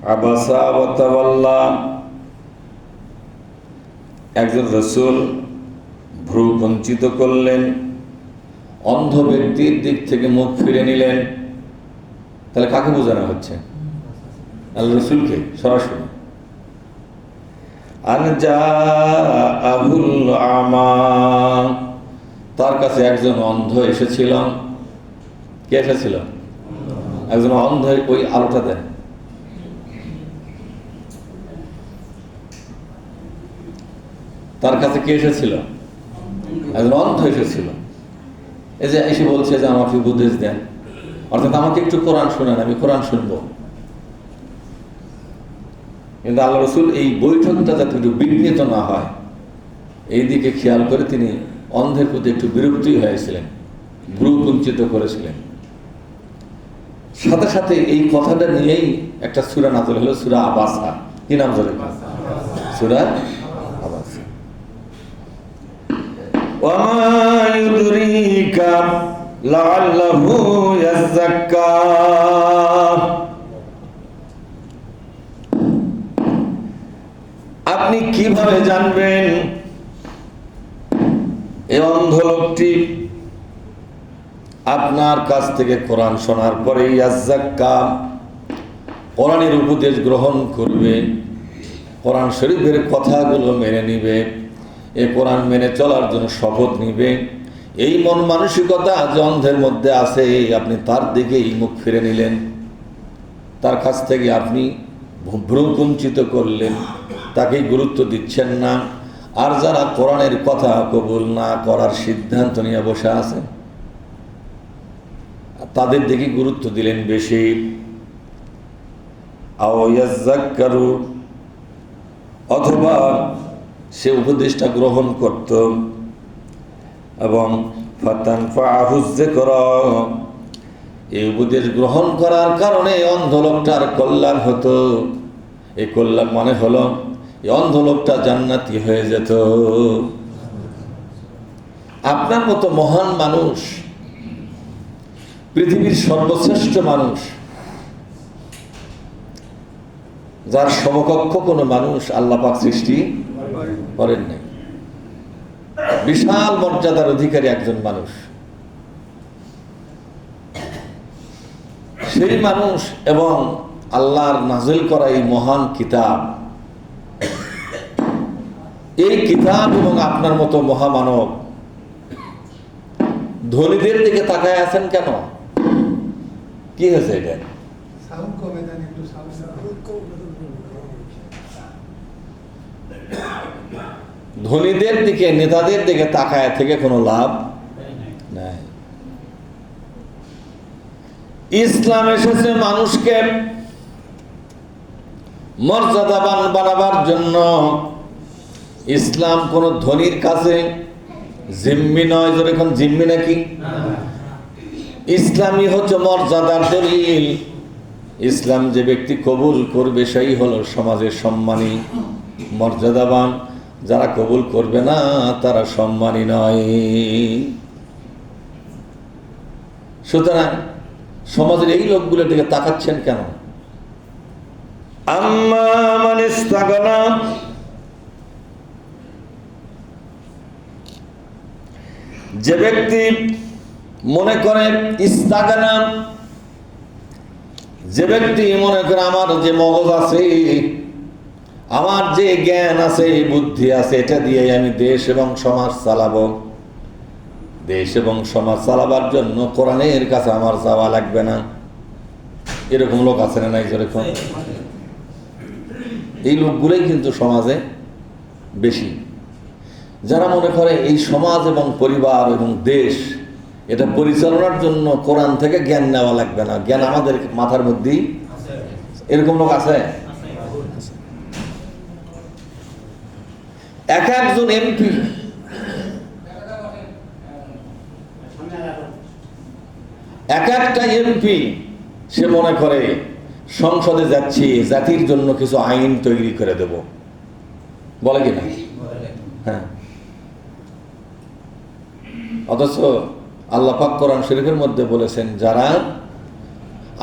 আবাসা ওয়া তাওয়াল্লা, একজন রাসূল ভ্রু কুঞ্চিত করলেন, অন্ধ ব্যক্তির দিক থেকে মুখ ফিরে নিলেন। তাহলে কাকে বোঝানো হচ্ছে? আল্লাহ রাসূলকে সরাসরি। আনজাআহুল আমা, তার কাছে একজন অন্ধ এসেছিল। কে এসেছিল? একজন অন্ধ। ওই আলোটা দেন। তার কাছে কে এসেছিল? একজন অন্ধ এসেছিল। এই যে এসে বলছে যে আমাকে উপদেশ দেন, অর্থাৎ আমাকে একটু কোরআন শোনান, আমি কোরআন শুনবো। কিন্তু আল্লাহ রাসূল এই বৈঠকটা যাতে একটু বিঘ্নিত না হয় এই দিকে খেয়াল করে তিনি অন্ধের প্রতি একটু বিরক্তি হয়েছিলেন, ভ্রু কুঞ্চিত করেছিলেন। সাথে সাথে এই কথাটা নিয়েই একটা সূরা নাযিল হলো, সূরা আবাসা। কি নাম ধরে? সূরা আবাসা। ওয়ামা ইউদরিকা লাআল্লাহু ইয়াযাক্কা, আপনি কিভাবে জানবেন এই অন্ধ লোকটি আপনার কাছ থেকে কোরআন শোনার পরে ইয়াযাক্কা, কোরআনের উপদেশ গ্রহণ করবে, কোরআন শরীফের কথাগুলো মেনে নিবে, এই কোরআন মেনে চলার জন্য শপথ নিবে। এই মন মানসিকতা যে অন্ধের মধ্যে আছে, আপনি তার দিকেই মুখ ফিরে নিলেন, তার কাছ থেকে আপনি ভ্রু কুঞ্চিত করলেন, তাকেই গুরুত্ব দিচ্ছেন না। আর যারা কোরআনের কথা কবুল না করার সিদ্ধান্ত নিয়ে বসে আছে তাদের দিকে গুরুত্ব দিলেন বেশি। আও ইয়াযাক্কারু, অথবা সে উপদেশটা গ্রহণ করত এবং ফাতানফাহুয যিকরা, এই উপদেশ গ্রহণ করার কারণে অন্ধ লোকটার কল্যাণ হতো। এই কল্যাণ মানে হলো এই অন্ধ লোকটা জান্নাতি হয়ে যেত। আপনার মতো মহান মানুষ, পৃথিবীর সর্বশ্রেষ্ঠ মানুষ, যার সমকক্ষ কোনো মানুষ আল্লাহ পাক সৃষ্টি করেন নাই, বিশাল মর্যাদার অধিকারী একজন মানুষ, সেই মানুষ এবং আল্লাহর নাজিল করা এই মহান কিতাব, এই কিতাব এবং আপনার মতো মহামানব ধনীদের দিকে তাকায় আছেন কেন? কি হয়েছে এটা? ধনীদের দিকে, নেতাদের দিকে তাকায় থেকে কোনো লাভ নাই। ইসলাম এসেছে মানুষকে মর্যাদাবান বানাবার জন্য। ইসলাম কোন ধনীর কাছে জিম্মি নয়। যেরকম জিম্মি নাকি? ইসলামই হচ্ছে মর্যাদার দলিল। ইসলাম যে ব্যক্তি কবুল করবে সেই হলো সমাজের সম্মানী, মর্যাদাবান। যারা কবুল করবে না তারা সম্মানী নয়। সুতরাং সমাজের এই লোকগুলোর দিকে তাকাচ্ছেন কেন? আম্মা মান ইস্তাগনা, যে ব্যক্তি মনে করে, ইস্তাগনা, যে ব্যক্তি মনে করে আমার যে মগজ আছে, আমার যে জ্ঞান আছে, বুদ্ধি আছে, এটা দিয়ে আমি দেশ এবং সমাজ চালাবো, দেশ এবং সমাজ চালাবার জন্য কোরআনের কাছে আমার যাওয়া লাগবে না, এরকম লোক আছে না নাই? যেরকম এই লোকগুলোই কিন্তু সমাজে বেশি, যারা মনে করে এই সমাজ এবং পরিবার এবং দেশ এটা পরিচালনার জন্য কোরআন থেকে জ্ঞান নেওয়া লাগবে না, জ্ঞান আমাদের মাথার মধ্যেই। এরকম লোক আছে। এক একজন এমপি, এক একটা এমপি সে মনে করে সংসদে যাচ্ছি জাতির জন্য কিছু আইন তৈরি করে দেব, বলে কিনা? হ্যাঁ। অথচ আল্লাহ পাক কোরআন শরীফের মধ্যে বলেছেন, যারা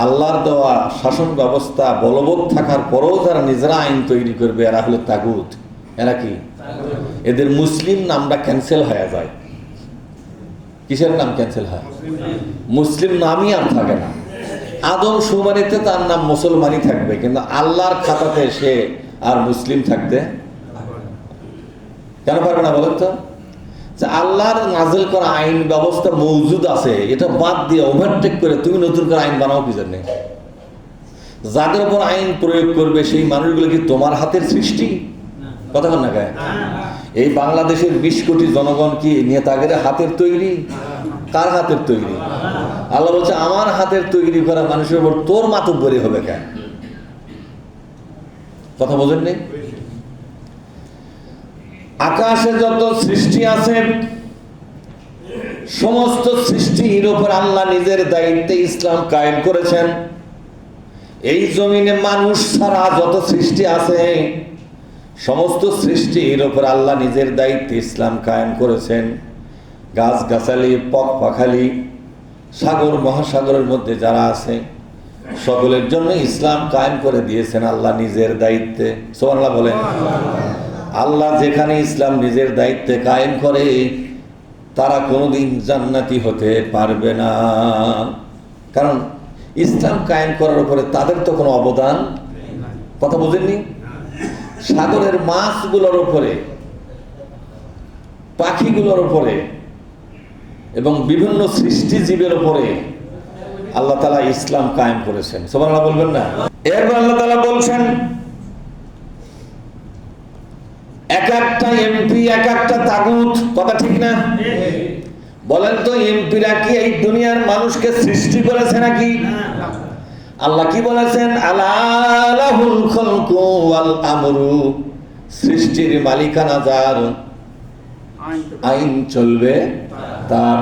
আল্লাহর দেওয়া শাসন ব্যবস্থা বলবৎ থাকার পরেও যারা নিজেরা আইন তৈরি করবে এরা হলো তাগুত। এরা কি? এদের মুসলিম নামটা ক্যান্সেল হয়ে যায়। কিসের নাম ক্যান্সেল হয়? মুসলিম নামই আর থাকে না। আদম শুমারিতে তার নাম মুসলমানই থাকবে, কিন্তু আল্লাহর খাতাতে সে আর মুসলিম থাকতে কেন পারবে না বলেন তো? যে আল্লাহর নাজিল করা আইন ব্যবস্থা মৌজুদ আছে, এটা বাদ দিয়ে ওভারটেক করে তুমি নতুন করে আইন বানাও কি জন্য? যাদের উপর আইন প্রয়োগ করবে সেই মানুষগুলো কি তোমার হাতের সৃষ্টি? কথা বল না গায়ে। এই বাংলাদেশের 20 কোটি জনগণ কি নেতাদের হাতের তৈরি? কার হাতের তৈরি? আল্লাহ বলছে আমার হাতের তৈরি করা মানুষের উপর তোর মাতব্বরি হবে কেন? কথা বোঝেন নেই? আকাশে যত সৃষ্টি আছে সমস্ত সৃষ্টির উপর আল্লাহ নিজের দায়িত্বে ইসলাম কায়েম করেছেন। এই জমিনে মানুষ ছাড়া যত সৃষ্টি আছে সমস্ত সৃষ্টির উপর আল্লাহ নিজের দায়িত্বে ইসলাম কায়েম করেছেন। গাছ গাছালি, পক পাখালি, সাগর মহাসাগরের মধ্যে যারা আছে সকলের জন্য ইসলাম কায়েম করে দিয়েছেন আল্লাহ নিজের দায়িত্বে। সুবহানাল্লাহ বলেন। আল্লাহ যেখানে ইসলাম নিজের দায়িত্বে কায়েম করে তারা কোনোদিন জান্নাতি হতে পারবে না, কারণ ইসলাম কায়েম করার উপরে তাদের তো কোনো অবদান। কথা বুঝেননি? সাগরের মাছগুলোর উপরে, পাখিগুলোর উপরে এবং বিভিন্ন সৃষ্টিজীবের উপরে আল্লাহ তাআলা ইসলাম কায়েম করেছেন। সুবহানাল্লাহ বলবেন না? এরপর আল্লাহ তাআলা বলছেন এক একটা এমপি এক একটা তাগুত। কথা ঠিক না? বলেন তো এমপিরা কি এই দুনিয়ার মানুষকে সৃষ্টি করেছে নাকি? আল্লাহ কি বলেছেন? আলাহুল খালকু ওয়াল আমরু, সৃষ্টির মালিকানা যার, আইন চলবে তার।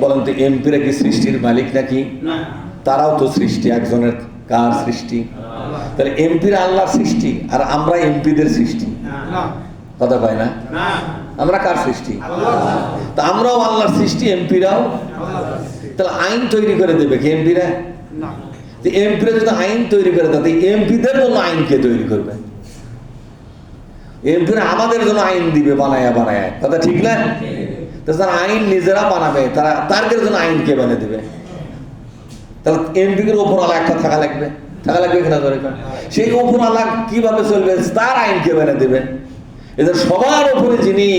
বলেন তো এমপিরা কি সৃষ্টির মালিক নাকি? তারাও তো সৃষ্টি, একজনের। কার সৃষ্টি? তাহলে এমপিরা আল্লাহর সৃষ্টি আর আমরা এমপিদের সৃষ্টি। কথা কয় না? আমরা কার সৃষ্টি? তা আমরাও আল্লাহর সৃষ্টি, এমপিরাও। তাহলে আইন তৈরি করে দেবে কি এমপিরা? এমপিরা যদি আইন তৈরি করে তাতে এমপিদের জন্য আইন কে তৈরি করবে? এমপিরা আমাদের জন্য আইন দিবে বানায়া বানায়া। কথা ঠিক না? তারা আইন নিজেরা বানাবে, তারা তাদের জন্য আইন কে বানিয়ে দিবে? তাহলে এমপিদের উপর আলা একটা থাকা লাগবে কিনা? সেই উপর আলা কিভাবে চলবে? তার আইন কে বানিয়ে দিবে? এদের সবার উপরে যিনি,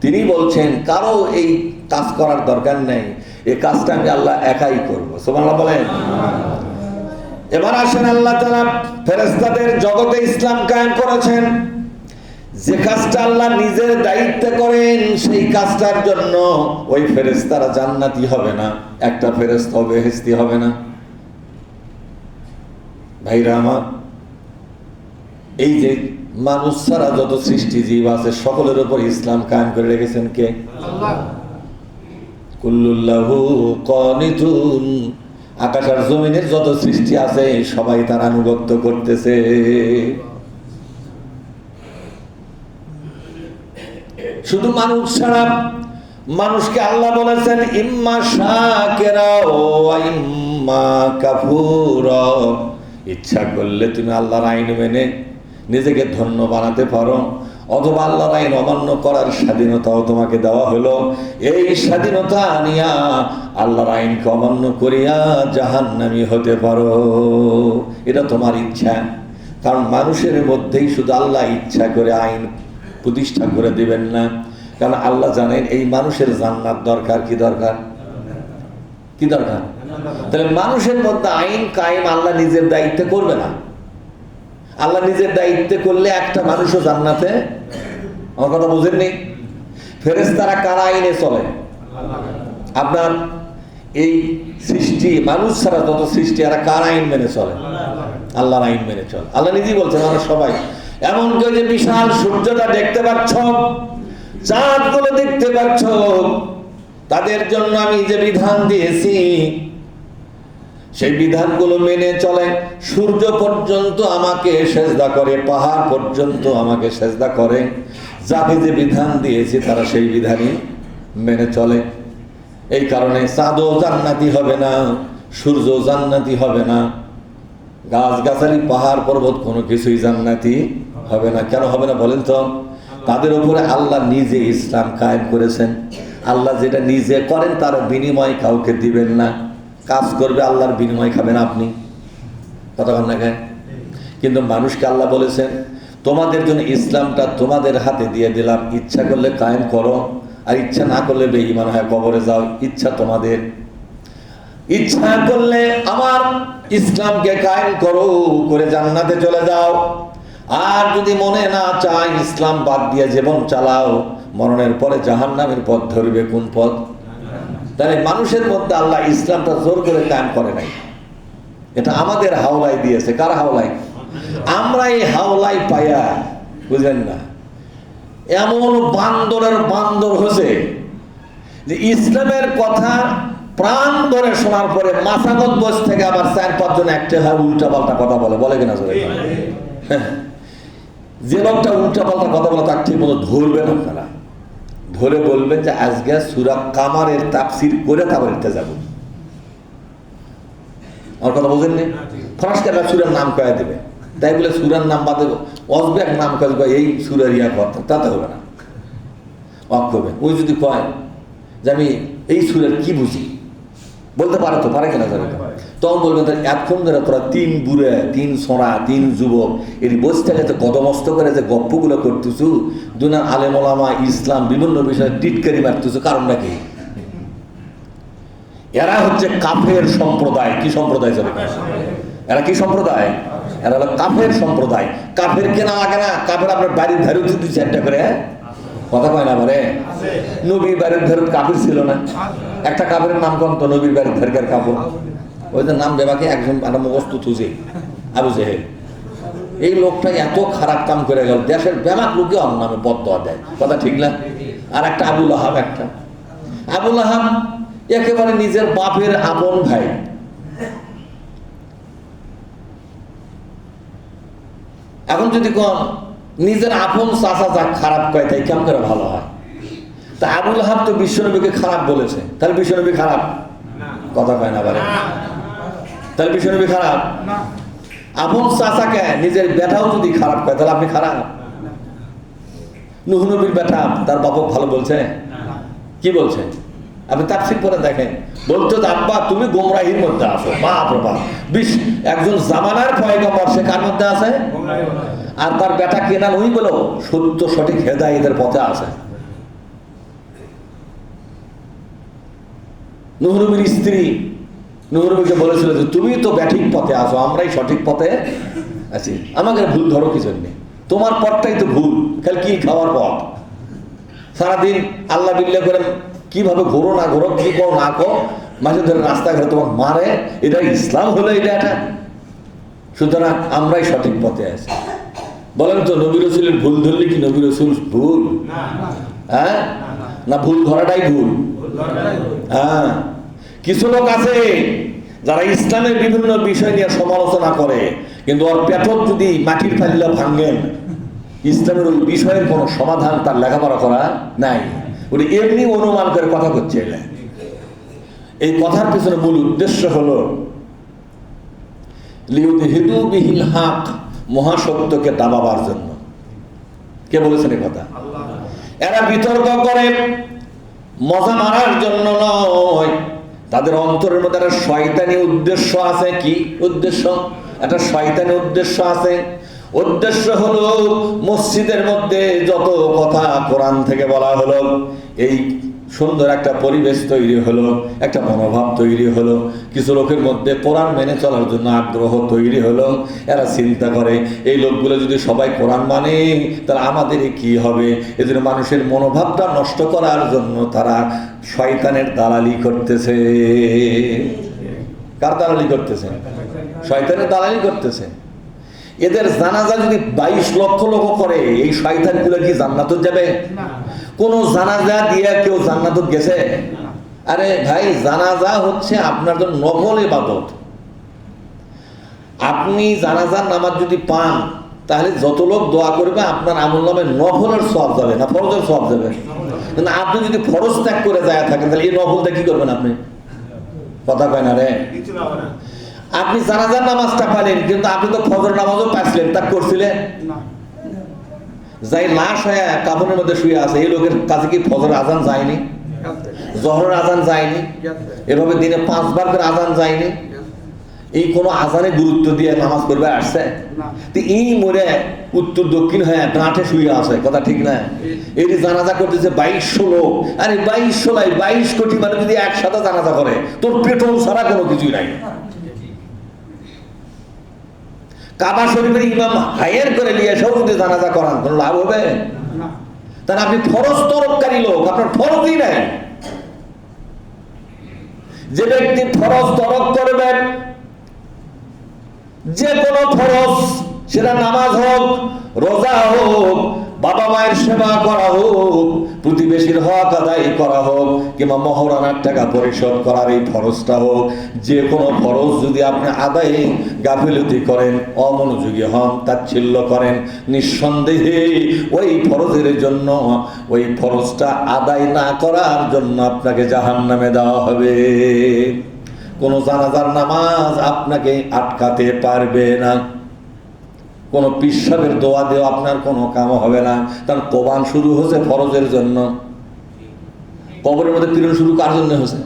তিনি বলছেন কারো এই কাজ করার দরকার নেই, এই কাজটা আমি আল্লাহ একাই করবো। সুবহানাল্লাহ বলেন। এবার আসেন আল্লাহ তাআলা ফেরেশতাদের জগতে ইসলাম কায়েম করেছেন। যে কাজটা আল্লাহ নিজের দায়িত্বে করেন সেই কাজটার জন্য ওই ফেরেশতারা জান্নাতি হবে না, একটা ফেরেশতা বেহেশতি হবে না। ভাইরা আমার, এই যে মানুষ ছাড়া যত সৃষ্টি জীব আছে সকলের উপর ইসলাম কায়েম করে রেখেছেন কে? আল্লাহ। কুল্লুল্লাহু কানিতুন, আকাশ আর জমিনের যত সৃষ্টি আছে সবাই তার আনুগত্য করতেছে। শুধু মানুষ ছাড়া, মানুষকে আল্লাহ বলেছেন ইম্মা শাকিরা ওয়া ইম্মা কাফুরা, ইচ্ছা করলে তুমি আল্লাহর আইন মেনে নিজেকে ধন্য বানাতে পারো, অথবা আল্লাহর আইন অমান্য করার স্বাধীনতাও তোমাকে দেওয়া হলো। এই স্বাধীনতা নিয়া আল্লাহর আইনকে অমান্য করিয়া জাহান্নামী হতে পারো, এটা তোমার ইচ্ছা। কারণ মানুষের মধ্যেই শুধু আল্লাহ ইচ্ছা করে আইন প্রতিষ্ঠা করে দিবেন না, কারণ আল্লাহ জানেন এই মানুষের জান্নাত দরকার। কি দরকার? কি দরকার? তাহলে মানুষের মধ্যে আইন কায়েম আল্লাহ নিজের দায়িত্বে করবে না। আল্লাহ নিজের দায়িত্বে করলে একটা মানুষও জান্নাতে, আমার কথা বুঝেননি? ফেরেশতারা কার আইনে চলে? আপনার এই সৃষ্টি মানুষ ছাড়া যত সৃষ্টি এরা কার আইন মেনে চলে? আল্লাহর আইন মেনে চলে। আল্লাহ নিজেই বলছেন আমরা সবাই, এমনকি যে বিশাল সূর্যটা দেখতে পাচ্ছ, চাঁদগুলো দেখতে পাচ্ছ, তাদের জন্য আমি যে বিধান দিয়েছি সেই বিধানগুলো মেনে চলে। সূর্য পর্যন্ত আমাকে সেজদা করে, পাহাড় পর্যন্ত আমাকে সেজদা করে। যাকে যে বিধান দিয়েছি তারা সেই বিধানই মেনে চলে। এই কারণে চাঁদও জান্নাতি হবে না, সূর্য জান্নাতি হবে না, গাছগাছালি পাহাড় পর্বত কোনো কিছুই জান্নাতি হবে না। কেন হবে না বলেন তো? তাদের উপরে আল্লাহ নিজে ইসলাম কায়েম করেছেন। আল্লাহ যেটা নিজে করেন তার বিনিময় কাউকে দিবেন না। কাজ করবে, আল্লাহর বিনিময় খাবেন আপনি, কথা বল না কেন? কিন্তু মানুষকে আল্লাহ বলেছেন তোমাদের জন্য ইসলামটা তোমাদের হাতে দিয়ে দিলাম, ইচ্ছা করলে কায়েম করো, আর ইচ্ছা না করলে বেঈমান হয়ে কবরে যাও। ইচ্ছা তোমাদের, ইচ্ছা করলে আমার ইসলামকে কায়েম করো, করে জান্নাতে চলে যাও। আর যদি মনে না চায় ইসলাম বাদ দিয়ে জীবন চালাও, মরণের পরে জাহান্নামের পথ ধরবে। কোন পথ? তাহলে মানুষের মধ্যে আল্লাহ ইসলামটা জোর করে কায়েম করে নাই, এটা আমাদের হাওলায় দিয়েছে। কার হাওলায়? আমরা এই হাওলায় পাইয়া, বুঝলেন না, এমন বান্দরের বান্দর হয়েছে যে ইসলামের কথা প্রাণ ধরে শোনার পরে মাথাগত বয়স থেকে আবার 4-5 জন একটা হয় উল্টা পাল্টা কথা বলে কিনা? যে লোকটা উল্টা পাল্টা কথা বলে তার ঠিক মতো ধরবেন আপনারা, ধরে বলবেন যে আজকে সূরা কামারের তাফসীর করে তারপর এটা যাবো। আমার কথা বোঝেননি? ফরাসকে একটা সূরার নাম কয়ে দেবে, তাই বলে সূরার নাম বাদে অজবে এক নাম কয়ে এই সূরার ইয়া কথা, তাতে হবে না। অক্ষবে ওই যদি কয় যে আমি এই সূরার কি বুঝি, বলতে পারে তো, পারে কিনা জানে, তখন বলবেন তার এতক্ষণ ধরে তোরা 3 বুড়ে 3 সোনা 3 যুবক এর বসটাকে তো কদমস্ত করে যে গপ্পগুলো করতেছু, দুনিয়ার আলেম ওলামা ইসলাম বিভিন্ন বিষয়ে টিটকারি মারতেছু, কারণটা কি? এরা হচ্ছে কাফের সম্প্রদায়। কি সম্প্রদায় চলে? এরা কি সম্প্রদায়? এরা হলো কাফের সম্প্রদায়। কাফের কেনা লাগে না, কাফের আপনার বাড়ির ধারে 2-4টা করে, কথা কয় না বলে? নবীর বাড়ির ধারে কাফের ছিল না? একটা কাফের নাম কোন তো? নবীর বাড়ির ধারকার কাপড়, ওই যে নাম দেবাকে একজন একটা মুখস্থ তুজে আবু জেহেল। এই লোকটা এত খারাপ কাম করে গেল, দেশের ব্যামাক লোকে ওর নামে বদদোয়া দেয়, কথা ঠিক না? আর একটা আবুল আহাব, একটা আবুল আহাব একেবারে নিজের বাপের আপন ভাই। এখন যদি কোন নিজের আপন চাচা যা খারাপ কয় তাই কেমন করে ভালো হয়? তা আবুল আহাব তো বিশ্বনবীকে খারাপ বলেছে, তাহলে বিশ্বনবী খারাপ? কথা কয় না বলে? তাহলে বিশ্বনবী খারাপ? আপন চাচাকে নিজের বেটাও যদি খারাপ কয় তাহলে আপনি খারাপ? নূহ নবীর বেটা তার বাপক ভালো বলছে? কি বলছে? আপনি তাফসীর পড়ে দেখেন, বলতো আব্বা তুমি গোমরাহির মধ্যে আছো। বাপ রে বাপ, একজন জামানার পয়গম্বর সে কার মধ্যে আছে? আর তার বেটা কেনান ওই বলো সত্য সঠিক হেদায়েতের পথে আছে। নূহ নবীর স্ত্রী নূহ নবীকে বলেছিল যে তুমি তো ব্যাঠিক পথে আছো, আমরাই সঠিক পথে আছি, আমাকে ভুল ধরো কি জন্যে? তোমার পথটাই তো ভুল, খালি কি খাওয়ার পথ। সারাদিন আল্লাহ বিল্লাহ করে কিভাবে ঘোরো না ঘোরো, কি করো না করো, মাঝে ধরে রাস্তাঘাটে তোমার মারে, এটা ইসলাম হলো এটা? সুতরাং আমরাই সঠিক পথে আছি। বলেন তো নবী রাসূলের ভুল ধরলে কি নবী রাসূল ভুল? হ্যাঁ, না ভুল ধরাটাই ভুল? হ্যাঁ। কিছু লোক আছে যারা ইসলামের বিভিন্ন বিষয় নিয়ে সমালোচনা করে, কিন্তু ওর পেটত যদি মাটির ফালিলা ভাঙেন, ইসলামের ওই বিষয়ের কোনো সমাধান তার লেখাপড়া করা নাই, ওটা এমনি অনুমান করে কথা করছে। এই কথার পিছনে মূল উদ্দেশ্য হলো লিউদহিদু বিহিল হক, মহাসত্যকে দাবাবার জন্য। কে বলেছেন এই কথা? এরা বিতর্ক করে মজা মারার জন্য নয়, তাদের অন্তরের মধ্যে একটা শয়তানি উদ্দেশ্য আছে। কি উদ্দেশ্য? একটা শয়তানি উদ্দেশ্য আছে। উদ্দেশ্য হলো মসজিদের মধ্যে যত কথা কোরআন থেকে বলা হলো, এই সুন্দর একটা পরিবেশ তৈরি হলো, একটা মনোভাব তৈরি হলো, কিছু লোকের মধ্যে কোরআন মেনে চলার জন্য আগ্রহ তৈরি হলো। এরা চিন্তা করে এই লোকগুলো যদি সবাই কোরআন মানে তাহলে আমাদের কি হবে? এদের মানুষের মনোভাবটা নষ্ট করার জন্য তারা শয়তানের দালালি করতেছে। কার দালালি করতেছে? শয়তানের দালালি করতেছে। এদের জানাজা যদি 22 লক্ষ লোক করে, এই শয়তানগুলো কি জান্নাতে যাবে? কোন জানাজা দিয়ে কেউ জান্নাতে গেছে? আরে ভাই, জানাজা হচ্ছে আপনার জন্য নফল ইবাদত। আপনি জানাজার নামাজ যদি পান তাহলে যত লোক দোয়া করবে আপনার আমলনামে নফলের সওয়াব যাবে, না ফরজের সওয়াব যাবে। কিন্তু আপনি যদি ফরজ ত্যাগ করে যায় থাকেন তাহলে এই নফলটা কি করবেন আপনি? কথা কয় না রে। আপনি জানাজার নামাজটা পালেন, কিন্তু আপনি তো ফজর নামাজও পাইছিলেন, তা করছিলেন যাই লাশ হয়ে কাফনের মধ্যে শুয়ে আছে, এই লোকের কাছে কি ফজর আজান যায়নি? জহরের আজান যায়নি? এভাবে দিনে 5 বার করে আজান যায়নি? এই কোন আজানে গুরুত্ব দিয়ে নামাজ পড়বে আসছে? তো এই মরে উত্তর দক্ষিণ হয়ে ডাঁটে শুয়ে আছে, কথা ঠিক না? এই জানাজা করতেছে 2200 লোক। আরে 2200 লাই 22 কোটি মানুষ যদি একসাথে জানাজা করে, তোর পেট্রোল ছাড়া কোনো কিছুই নাই। কাবা শরীফের ইমাম হায়ার করে নিয়ে এসেও যদি জানাজা করান, কোনো লাভ হবে? তাহলে আপনি ফরজ তরফকারী লোক, আপনার ফরজই নাই। যে ব্যক্তি ফরজ তরক করবেন, যে কোনো ফরজ, সেটা নামাজ হোক, রোজা হোক, বাবা মায়ের সেবা করা হোক, প্রতিবেশীর হক আদায় করা হোক, কিংবা মহারণার টাকা পরিশোধ করার এই ফরজটা হোক, যে কোনো ফরজ যদি আপনি আদায়ে গাফিলতি করেন, অমনোযোগী হন, তাচ্ছিল্য করেন, নিঃসন্দেহে ওই ফরজের জন্য, ওই ফরজটা আদায় না করার জন্য আপনাকে জাহান্নামে দেওয়া হবে। কোন জানাজার নামাজ আপনাকে আটকাতে পারবে না। কোন পিসাবের দোয়া দেওয়া আপনার কোনো কাম হবে না। কারণ কোরআন শুরু হয়েছে ফরজের জন্য। কবরের মধ্যে পীড়ন শুরু কার জন্য হয়েছে?